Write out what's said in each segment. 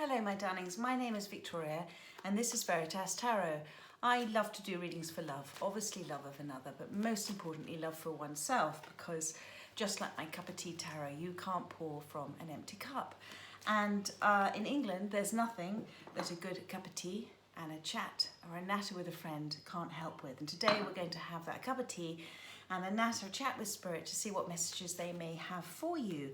Hello my darlings, my name is Victoria and this is Veritas Tarot. I love to do readings for love, obviously love of another, but most importantly love for oneself, because just like my cup of tea tarot, you can't pour from an empty cup. And in England there's nothing that a good cup of tea and a chat or a natter with a friend can't help with. And today we're going to have that cup of tea and a natter chat with Spirit to see what messages they may have for you.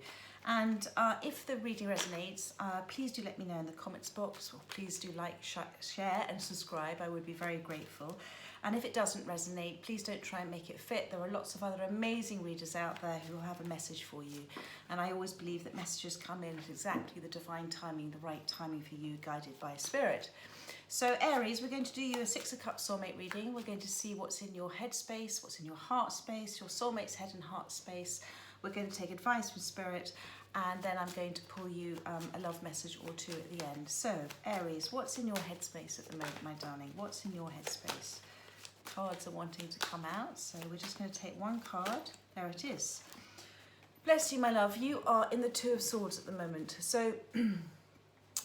And if the reading resonates, please do let me know in the comments box, or please do like, share and subscribe. I would be very grateful. And if it doesn't resonate, please don't try and make it fit. There are lots of other amazing readers out there who will have a message for you. And I always believe that messages come in at exactly the divine timing, the right timing for you, guided by Spirit. So Aries, we're going to do you a Six of Cups soulmate reading. We're going to see what's in your head space, what's in your heart space, your soulmate's head and heart space. We're going to take advice from Spirit, and then I'm going to pull you a love message or two at the end. So Aries, what's in your headspace at the moment, my darling? What's in your headspace? Cards are wanting to come out, so we're just going to take one card. There it is. Bless you, my love. You are in the Two of Swords at the moment. So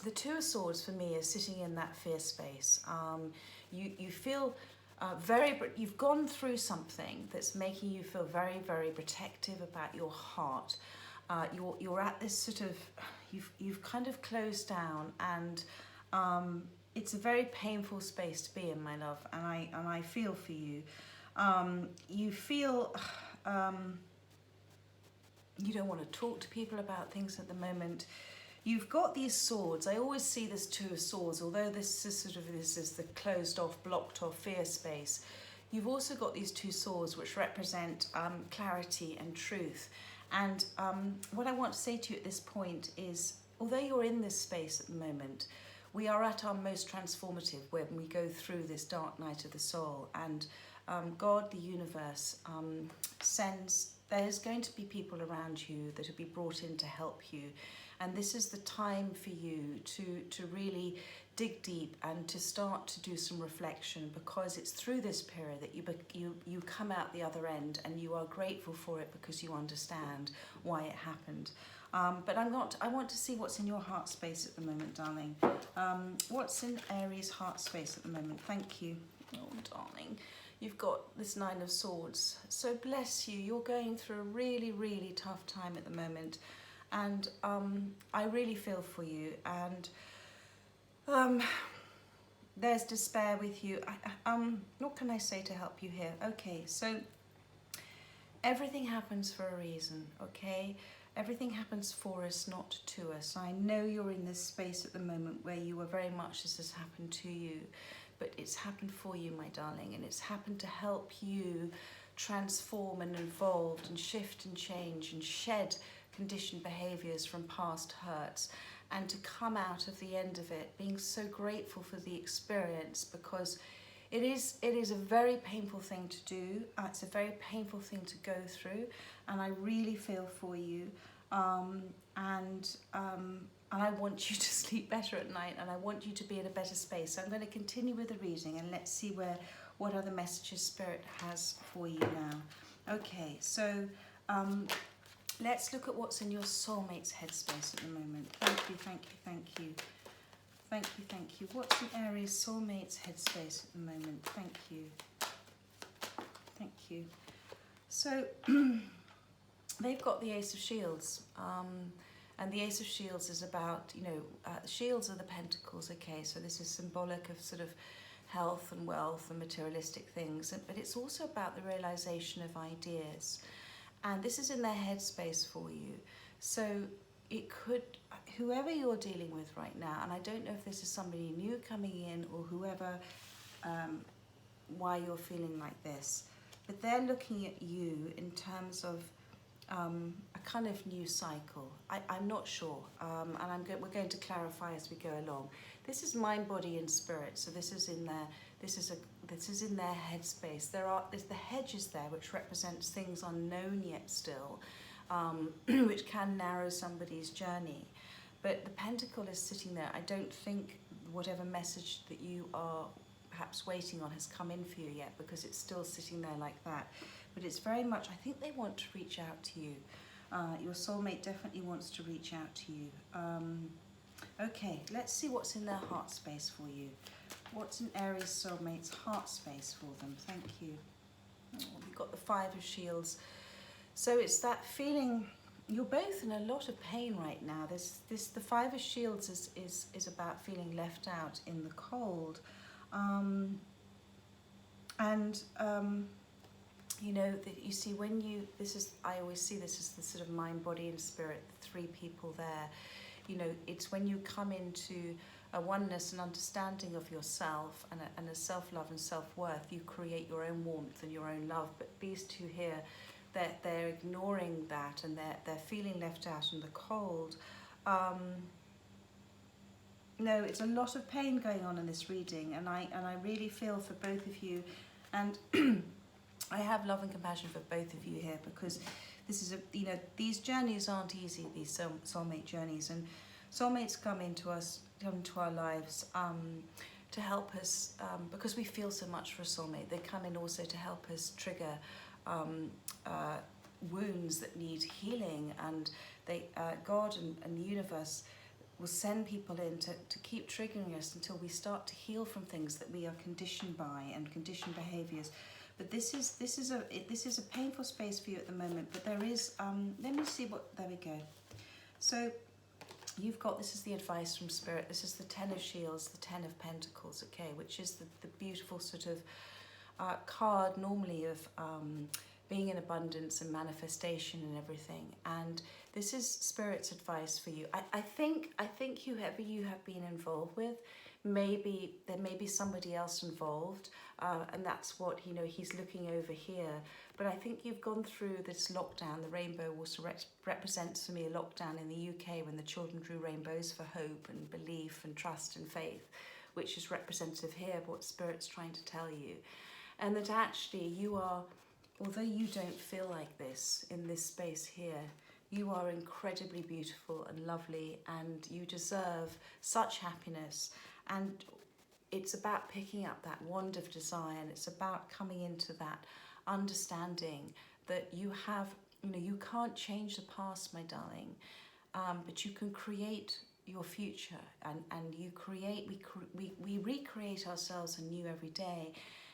the Two of Swords for me is sitting in that fear space. You feel you've gone through something that's making you feel very, very protective about your heart. You're at this sort of, you've kind of closed down, and it's a very painful space to be in, my love, and I feel for you. You feel you don't want to talk to people about things at the moment. You've got these swords. I always see this Two of Swords, although this is the closed off, blocked off fear space. You've also got these two swords which represent clarity and truth. And what I want to say to you at this point is, although you're in this space at the moment, we are at our most transformative when we go through this dark night of the soul. And God, the universe, there's going to be people around you that will be brought in to help you. And this is the time for you to really dig deep and to start to do some reflection, because it's through this period that you come out the other end, and you are grateful for it because you understand why it happened. But I want to see what's in your heart space at the moment, darling. What's in Aries' heart space at the moment? Thank you. Oh, darling. You've got this Nine of Swords. So bless you. You're going through a really, really tough time at the moment. And I really feel for you. And there's despair with you. What can I say to help you here? Okay, so everything happens for a reason, okay? Everything happens for us, not to us. I know you're in this space at the moment where you are very much, this has happened to you, but it's happened for you, my darling, and it's happened to help you transform and evolve and shift and change and shed conditioned behaviours from past hurts, and to come out of the end of it being so grateful for the experience, because it is a very painful thing to do. It's a very painful thing to go through, and I really feel for you. And I want you to sleep better at night, and I want you to be in a better space. So I'm going to continue with the reading, and let's see what other messages Spirit has for you now. Okay, so let's look at what's in your soulmate's headspace at the moment. Thank you, thank you, thank you. Thank you, thank you. What's in Aries' soulmate's headspace at the moment? Thank you. Thank you. So they've got the Ace of Shields. And the Ace of Shields is about, shields are the pentacles, okay? So this is symbolic of sort of health and wealth and materialistic things. But it's also about the realization of ideas. And this is in their headspace for you. So it could, whoever you're dealing with right now, and I don't know if this is somebody new coming in or whoever, why you're feeling like this, but they're looking at you in terms of a kind of new cycle. I'm not sure, and we're going to clarify as we go along. This is mind, body, and spirit. So this is in their headspace. There's the hedges there, which represents things unknown yet still, which can narrow somebody's journey. But the pentacle is sitting there. I don't think whatever message that you are perhaps waiting on has come in for you yet, because it's still sitting there like that. But it's very much, I think they want to reach out to you. Your soulmate definitely wants to reach out to you. Okay, let's see what's in their heart space for you. What's in Aries soulmate's heart space for them? Thank you. Oh, we've got the Five of Shields. So it's that feeling, you're both in a lot of pain right now. The Five of Shields is about feeling left out in the cold. You know, that you see when you, I always see this as the sort of mind, body and spirit, the three people there. You know, it's when you come into a oneness and understanding of yourself and a self-love and self-worth, you create your own warmth and your own love. But these two here, they're ignoring that, and they're feeling left out in the cold. No, it's a lot of pain going on in this reading, and I really feel for both of you, and I have love and compassion for both of you here, because this is these journeys aren't easy, these soulmate journeys, and soulmates come into our lives to help us, because we feel so much for a soulmate. They come in also to help us trigger wounds that need healing, and God and the universe will send people in to keep triggering us until we start to heal from things that we are conditioned by and conditioned behaviors. But this is a painful space for you at the moment. But there is let me see what, there we go. So you've got, this is the advice from Spirit. This is the Ten of Shields, the Ten of Pentacles, okay, which is the beautiful sort of card normally of being in abundance and manifestation and everything. And this is Spirit's advice for you. I think whoever you have been involved with, maybe there may be somebody else involved, and that's what he's looking over here. But I think you've gone through this lockdown. The rainbow also represents for me a lockdown in the UK when the children drew rainbows for hope and belief and trust and faith, which is representative here of what Spirit's trying to tell you. And that actually you are, although you don't feel like this in this space here, you are incredibly beautiful and lovely, and you deserve such happiness. And it's about picking up that wand of desire, and it's about coming into that understanding that you have, you can't change the past, my darling, but you can create your future, and you create, we recreate ourselves anew every day.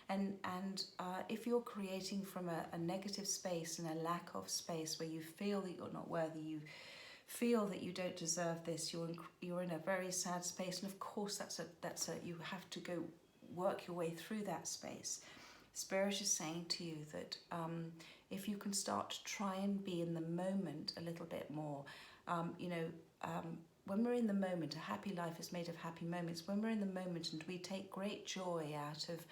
And if you're creating from a negative space and a lack of space where you feel that you're not worthy, you feel that you don't deserve this, you're in a very sad space. And of course that's you have to go work your way through that space. Spirit is saying to you that if you can start to try and be in the moment a little bit more, when we're in the moment, a happy life is made of happy moments. When we're in the moment and we take great joy out of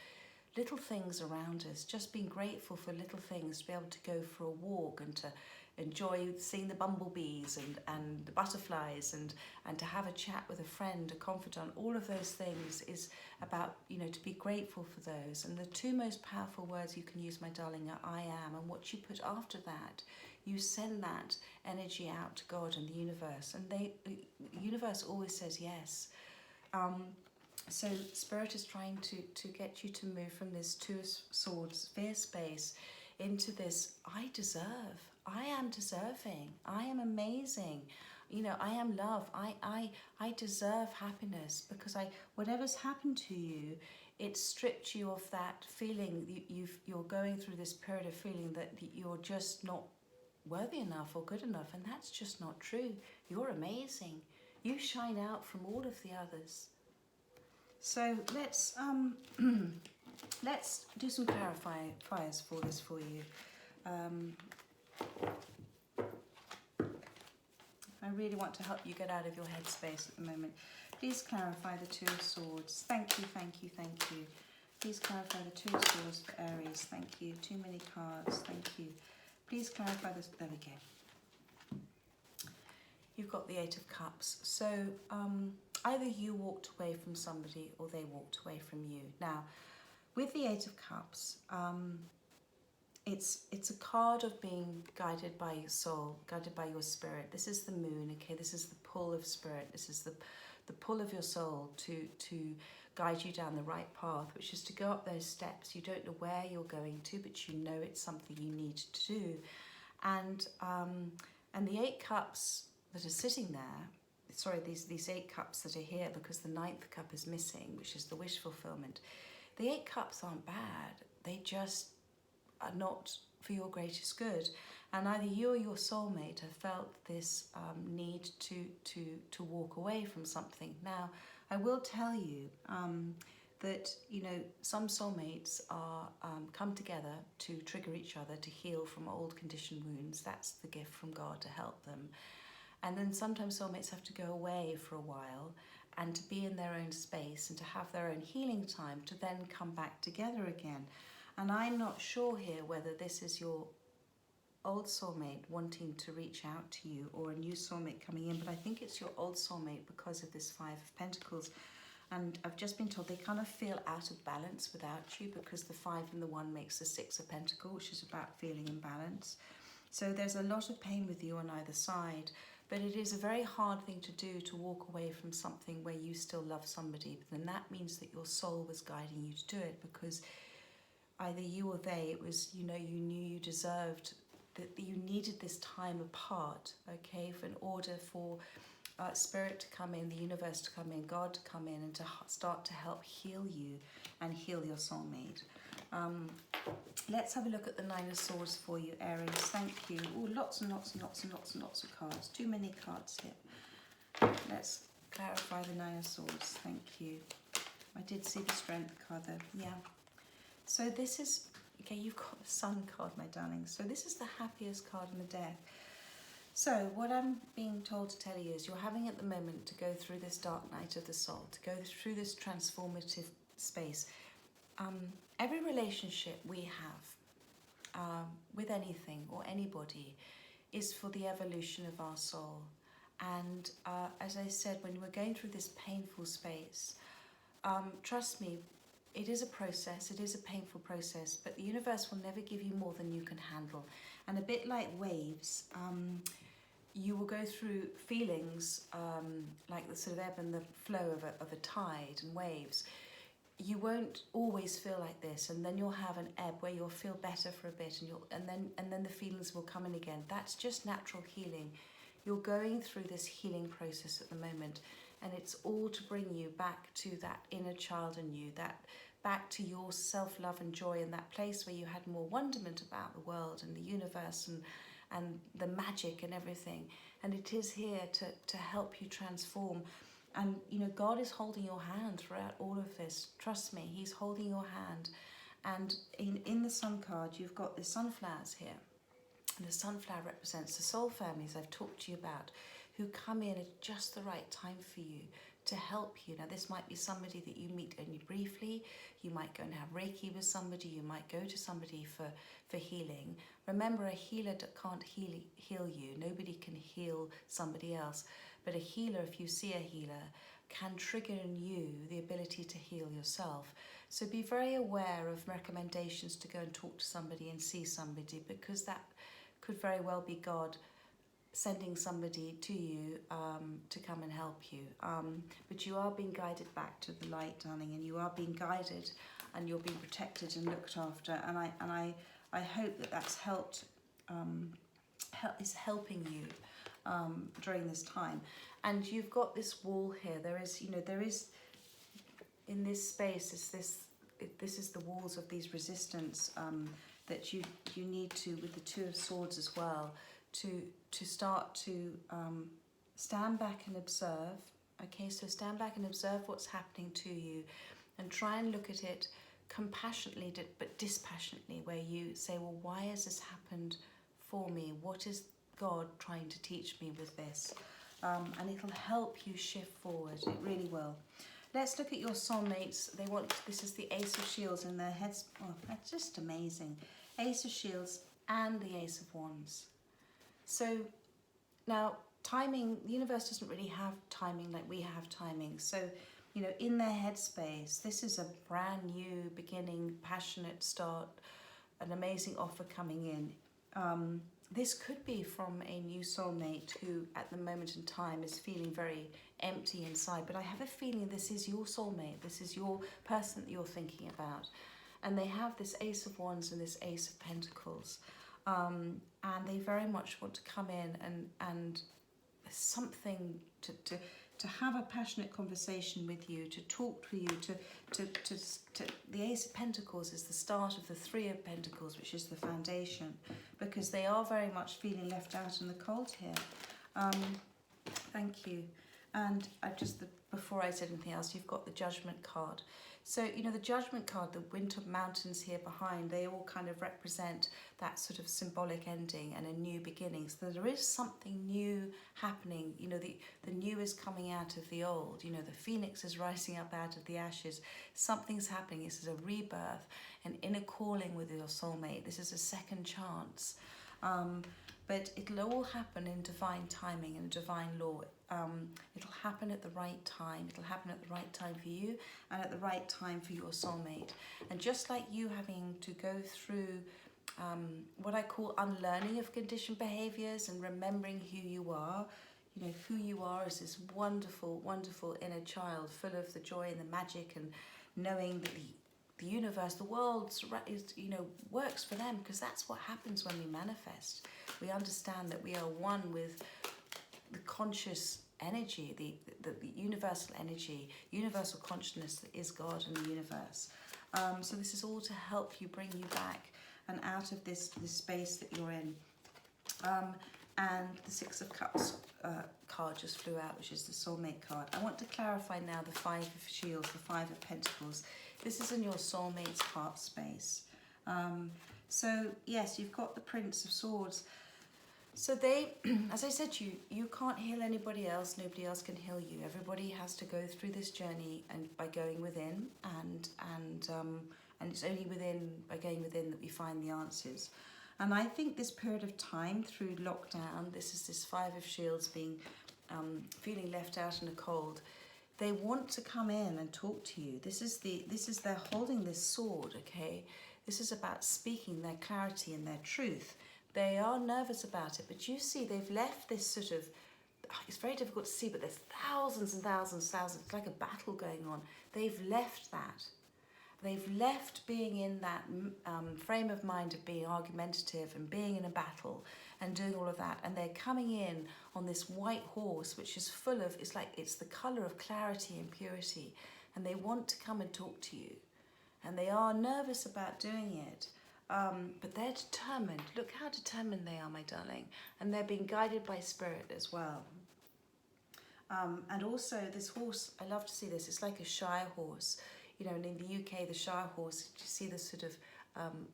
little things around us, just being grateful for little things, to be able to go for a walk and to enjoy seeing the bumblebees and the butterflies, and to have a chat with a friend, a confidant, all of those things is about, to be grateful for those. And the two most powerful words you can use, my darling, are I am, and what you put after that, you send that energy out to God and the universe, and the universe always says yes. So Spirit is trying to get you to move from this Two of Swords fear space into this I deserve, I am deserving, I am amazing, I am love, I deserve happiness, because whatever's happened to you, it stripped you of that feeling. You're going through this period of feeling that you're just not worthy enough or good enough, and that's just not true. You're amazing. You shine out from all of the others. So let's do some clarifiers for this for you. I really want to help you get out of your headspace at the moment. Please clarify the Two of Swords. Thank you, thank you, thank you. Please clarify the Two of Swords for Aries. Thank you. Too many cards. Thank you. Please clarify this. There we go. You've got the Eight of Cups. So either you walked away from somebody or they walked away from you. Now, with the Eight of Cups, it's a card of being guided by your soul, guided by your spirit. This is the moon, okay? This is the pull of spirit. This is the pull of your soul to guide you down the right path, which is to go up those steps. You don't know where you're going to, but you know it's something you need to do. And the Eight Cups that are sitting there, sorry, these 8 cups that are here, because the 9th cup is missing, which is the wish fulfillment. The 8 cups aren't bad. They just are not for your greatest good. And either you or your soulmate have felt this need to walk away from something. Now, I will tell you that, you know, some soulmates are come together to trigger each other to heal from old conditioned wounds. That's the gift from God to help them. And then sometimes soulmates have to go away for a while and to be in their own space and to have their own healing time to then come back together again. And I'm not sure here whether this is your old soulmate wanting to reach out to you or a new soulmate coming in, but I think it's your old soulmate because of this 5 of Pentacles. And I've just been told they kind of feel out of balance without you, because the 5 and the 1 makes the 6 of Pentacles, which is about feeling in balance. So there's a lot of pain with you on either side, but it is a very hard thing to do, to walk away from something where you still love somebody. But then that means that your soul was guiding you to do it, because either you or they, it was, you know, you knew you deserved, that you needed this time apart, okay, in order for spirit to come in, the universe to come in, God to come in and to start to help heal you and heal your soulmate. Let's have a look at the 9 of Swords for you, Aries. Thank you. Oh, lots and lots and lots and lots and lots of cards. Too many cards here. Let's clarify the 9 of Swords. Thank you. I did see the Strength card though. Yeah. So this is, okay, you've got the Sun card, my darling. So this is the happiest card in the deck. So what I'm being told to tell you is you're having at the moment to go through this dark night of the soul, to go through this transformative space. Every relationship we have with anything or anybody is for the evolution of our soul. And as I said, when we're going through this painful space, trust me, it is a process, it is a painful process, but the universe will never give you more than you can handle. And a bit like waves, you will go through feelings like the sort of ebb and the flow of a tide and waves. You won't always feel like this, and then you'll have an ebb where you'll feel better for a bit, and then the feelings will come in again. That's just natural healing. You're going through this healing process at the moment, and it's all to bring you back to that inner child in you, that back to your self-love and joy, and that place where you had more wonderment about the world and the universe and the magic and everything. And it is here to help you transform. And, you know, God is holding your hand throughout all of this. Trust me, he's holding your hand. And in the Sun card, you've got the sunflowers here. And the sunflower represents the soul families I've talked to you about, who come in at just the right time for you to help you. Now, this might be somebody that you meet only briefly. You might go and have Reiki with somebody. You might go to somebody for healing. Remember, a healer can't heal you. Nobody can heal somebody else. But a healer, if you see a healer, can trigger in you the ability to heal yourself. So be very aware of recommendations to go and talk to somebody and see somebody, because that could very well be God sending somebody to you to come and help you. But you are being guided back to the light, darling, and you are being guided and you're being protected and looked after. And I hope that that's is helping you during this time. And you've got this wall here. There is in this space, this is the walls of these resistance that you need to, with the 2 of Swords as well, to start to stand back and observe. Okay, so stand back and observe what's happening to you, and try and look at it compassionately but dispassionately, where you say, well, why has this happened for me? What is God trying to teach me with this? And it'll help you shift forward. It really will. Let's look at your soulmates. This is the Ace of Shields in their heads. Oh, that's just amazing. Ace of Shields and the Ace of Wands. So now, timing, the universe doesn't really have timing like we have timing. So, you know, in their headspace, this is a brand new beginning, passionate start, an amazing offer coming in. This could be from a new soulmate who at the moment in time is feeling very empty inside, but I have a feeling this is your soulmate. This is your person that you're thinking about. And they have this Ace of Wands and this Ace of Pentacles. And they very much want to come in and something to have a passionate conversation with you, to talk to you, to the Ace of Pentacles is the start of the Three of Pentacles, which is the foundation, because they are very much feeling left out in the cold here. Thank you. And before I said anything else, you've got the Judgment card. So, you know, the Judgment card, the Winter Mountains here behind, they all kind of represent that sort of symbolic ending and a new beginning. So there is something new happening. You know, the new is coming out of the old. You know, the phoenix is rising up out of the ashes. Something's happening. This is a rebirth, an inner calling with your soulmate. This is a second chance. But it'll all happen in divine timing and divine law. It'll happen at the right time. It'll happen at the right time for you and at the right time for your soulmate. And just like you having to go through what I call unlearning of conditioned behaviors and remembering who you are. You know, who you are is this wonderful, wonderful inner child full of the joy and the magic, and knowing that the universe, the world, you know, works for them, because that's what happens when we manifest. We understand that we are one with the conscious energy, the universal energy, universal consciousness that is God and the universe. So this is all to help you, bring you back and out of this space that you're in. And the Six of Cups card just flew out, which is the soulmate card. I want to clarify now the Five of Shields, the Five of Pentacles. This is in your soulmate's heart space. So yes, you've got the Prince of Swords. So they, as I said to you, you can't heal anybody else. Nobody else can heal you. Everybody has to go through this journey, and by going within, and it's only by going within that we find the answers. And I think this period of time through lockdown, this Five of Shields being feeling left out in the cold. They want to come in and talk to you. They're holding this sword, okay? This is about speaking their clarity and their truth. They are nervous about it, but you see they've left this sort of, it's very difficult to see, but there's thousands and thousands, it's like a battle going on. They've left that. They've left being in that frame of mind of being argumentative and being in a battle and doing all of that. And they're coming in on this white horse, which is full of, it's the colour of clarity and purity. And they want to come and talk to you. And they are nervous about doing it. But they're determined. Look how determined they are, my darling. And they're being guided by spirit as well. And also this horse, I love to see this. It's like a Shire horse. You know, and in the UK, the Shire horse, you see the sort of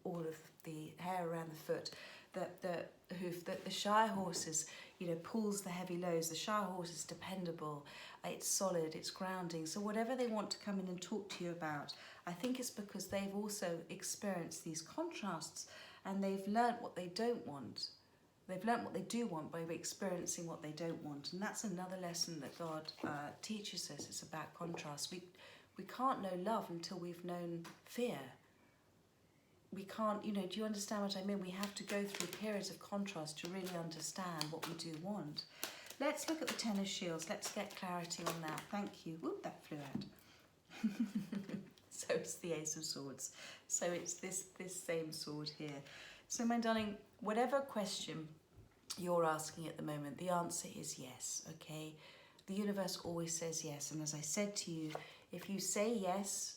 all of the hair around the foot, the hoof. The Shire horse is, you know, pulls the heavy loads. The Shire horse is dependable. It's solid. It's grounding. So whatever they want to come in and talk to you about, I think it's because they've also experienced these contrasts, and they've learnt what they don't want. They've learnt what they do want by experiencing what they don't want. And that's another lesson that God teaches us. It's about contrast. We can't know love until we've known fear. We can't, you know, do you understand what I mean? We have to go through periods of contrast to really understand what we do want. Let's look at the Ten of Shields. Let's get clarity on that. Thank you. Whoop, that flew out. So it's the Ace of Swords. So it's this same sword here. So my darling, whatever question you're asking at the moment, the answer is yes, okay? The universe always says yes. And as I said to you, if you say yes,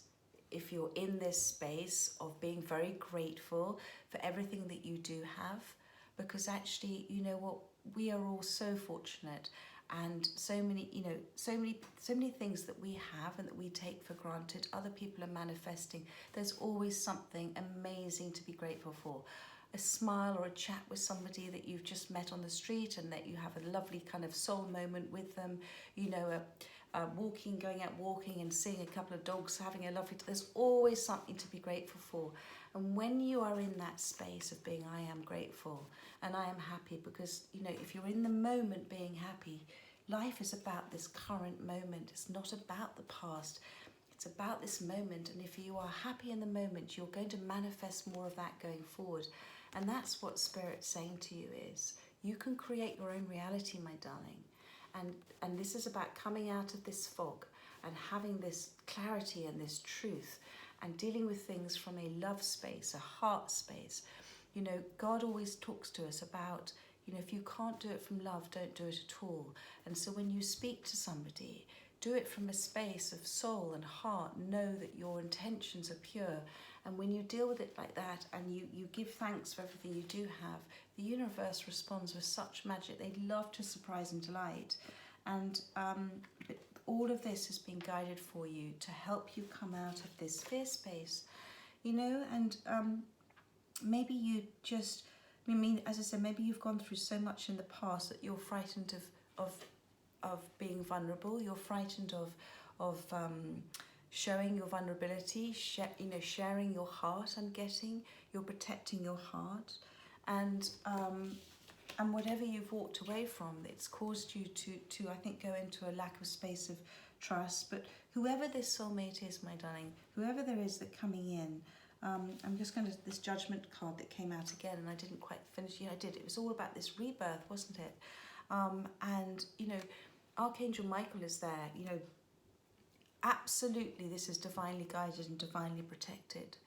if you're in this space of being very grateful for everything that you do have, because actually, you know what, we are all so fortunate, and so many, you know, so many things that we have and that we take for granted, other people are manifesting. There's always something amazing to be grateful for. A smile or a chat with somebody that you've just met on the street and that you have a lovely kind of soul moment with them, you know, going out walking and seeing a couple of dogs having a lovely, there's always something to be grateful for. And when you are in that space of being, I am grateful and I am happy, because, you know, if you're in the moment being happy, life is about this current moment. It's not about the past. It's about this moment. And if you are happy in the moment, you're going to manifest more of that going forward. And that's what Spirit's saying to you is, you can create your own reality, my darling. And this is about coming out of this fog and having this clarity and this truth and dealing with things from a love space, a heart space. You know, God always talks to us about You know, if you can't do it from love, don't do it at all. And so when you speak to somebody, do it from a space of soul and heart. Know that your intentions are pure. And when you deal with it like that and you give thanks for everything you do have, the universe responds with such magic. They love to surprise and delight. And but all of this has been guided for you to help you come out of this fear space, you know, and maybe you just, I mean, as I said, maybe you've gone through so much in the past that you're frightened of being vulnerable. You're frightened of showing your vulnerability, you know, sharing your heart. I'm getting you're protecting your heart, and whatever you've walked away from, it's caused you to I think go into a lack of space of trust. But whoever this soulmate is, my darling, whoever there is that coming in. I'm just going to, this judgment card that came out again, and I didn't quite finish, you know, I did, it was all about this rebirth, wasn't it? And, you know, Archangel Michael is there, you know, absolutely this is divinely guided and divinely protected.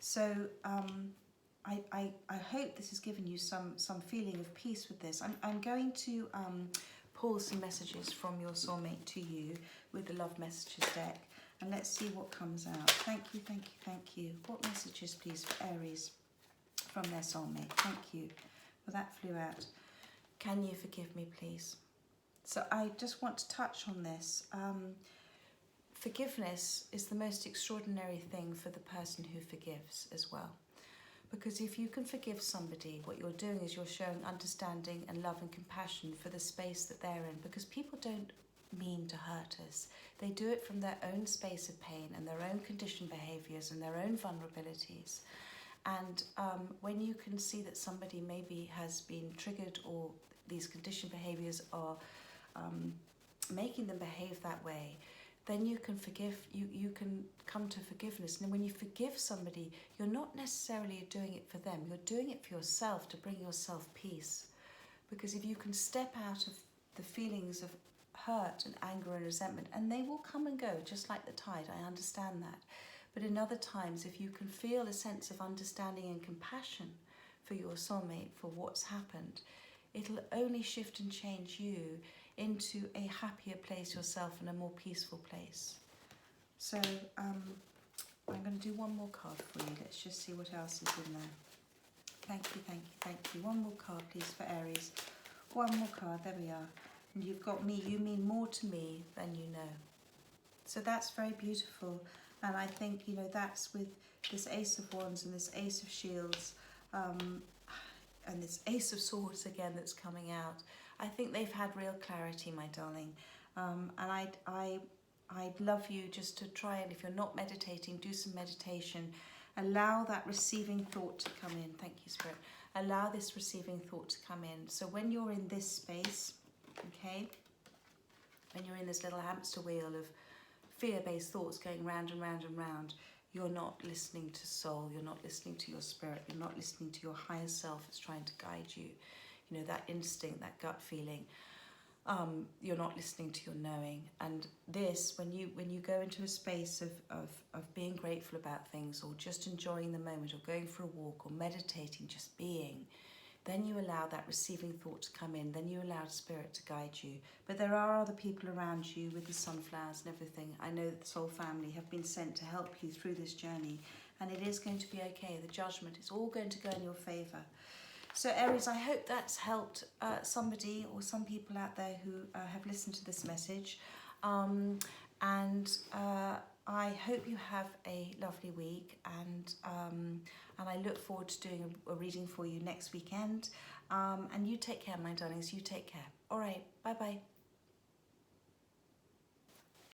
So I hope this has given you some feeling of peace with this. I'm going to pull some messages from your soulmate to you with the Love Messages deck. And let's see what comes out. Thank you, thank you, thank you. What messages, please, for Aries from their soulmate? Thank you. Well, that flew out. Can you forgive me, please? So I just want to touch on this. Forgiveness is the most extraordinary thing for the person who forgives as well. Because if you can forgive somebody, what you're doing is you're showing understanding and love and compassion for the space that they're in. Because people don't mean to hurt us. They do it from their own space of pain and their own conditioned behaviours and their own vulnerabilities. And when you can see that somebody maybe has been triggered, or these conditioned behaviours are making them behave that way, then you can forgive, you can come to forgiveness. And when you forgive somebody, you're not necessarily doing it for them, you're doing it for yourself, to bring yourself peace. Because if you can step out of the feelings of hurt and anger and resentment, and they will come and go just like the tide, I understand that. But in other times, if you can feel a sense of understanding and compassion for your soulmate, for what's happened, it'll only shift and change you into a happier place yourself and a more peaceful place. So I'm going to do one more card for you. Let's just see what else is in there. Thank you, thank you, thank you. One more card, please, for Aries. One more card, there we are. And you've got me, you mean more to me than you know. So that's very beautiful. And I think, you know, that's with this Ace of Wands and this Ace of Shields and this Ace of Swords again that's coming out. I think they've had real clarity, my darling. And I'd love you just to try, and if you're not meditating, do some meditation. Allow that receiving thought to come in. Thank you, Spirit. Allow this receiving thought to come in. So when you're in this space, okay, when you're in this little hamster wheel of fear-based thoughts going round and round and round, you're not listening to soul, you're not listening to your spirit, you're not listening to your higher self that's trying to guide you. You know, that instinct, that gut feeling. You're not listening to your knowing. And this, when you go into a space of being grateful about things, or just enjoying the moment, or going for a walk, or meditating, just being, then you allow that receiving thought to come in, then you allow spirit to guide you. But there are other people around you with the sunflowers and everything. I know that the soul family have been sent to help you through this journey, and it is going to be okay. The judgment is all going to go in your favour. So Aries, I hope that's helped somebody or some people out there who have listened to this message. And I hope you have a lovely week, and I look forward to doing a reading for you next weekend. And you take care, my darlings, you take care. All right, bye-bye.